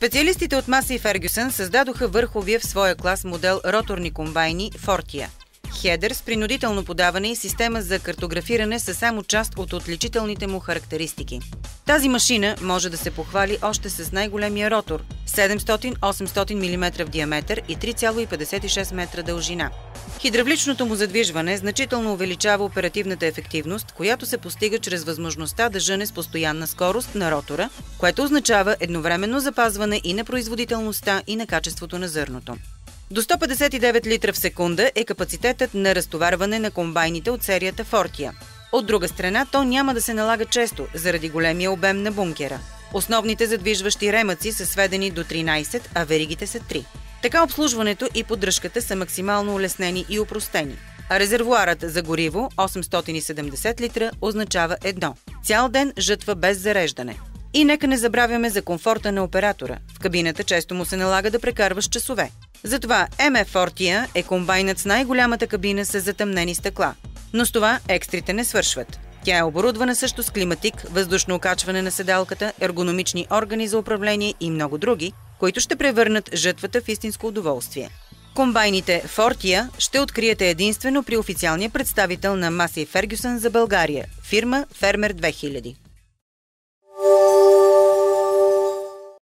Специалистите от Масей Фергюсън създадоха върховия в своя клас модел роторни комбайни Фортия. Хедър с принудително подаване и система за картографиране са само част от отличителните му характеристики. Тази машина може да се похвали още с най-големия ротор – 700-800 мм в диаметър и 3,56 метра дължина. Хидравличното му задвижване значително увеличава оперативната ефективност, която се постига чрез възможността да жъне с постоянна скорост на ротора, което означава едновременно запазване и на производителността и на качеството на зърното. До 159 литра в секунда е капацитетът на разтоварване на комбайните от серията Фортия. От друга страна, то няма да се налага често, заради големия обем на бункера. Основните задвижващи ремъци са сведени до 13, а веригите са 3. Така обслужването и поддръжката са максимално улеснени и опростени. А резервоарът за гориво 870 литра означава едно – цял ден жътва без зареждане. И нека не забравяме за комфорта на оператора. В кабината често му се налага да прекарваш часове. Затова МФ Фортия е комбайнът с най-голямата кабина с затъмнени стъкла. Но с това екстрите не свършват. Тя е оборудвана също с климатик, въздушно окачване на седалката, ергономични органи за управление и много други, които ще превърнат жътвата в истинско удоволствие. Комбайните Фортия ще откриете единствено при официалния представител на Масей Фергюсън за България – фирма Фермер 2000.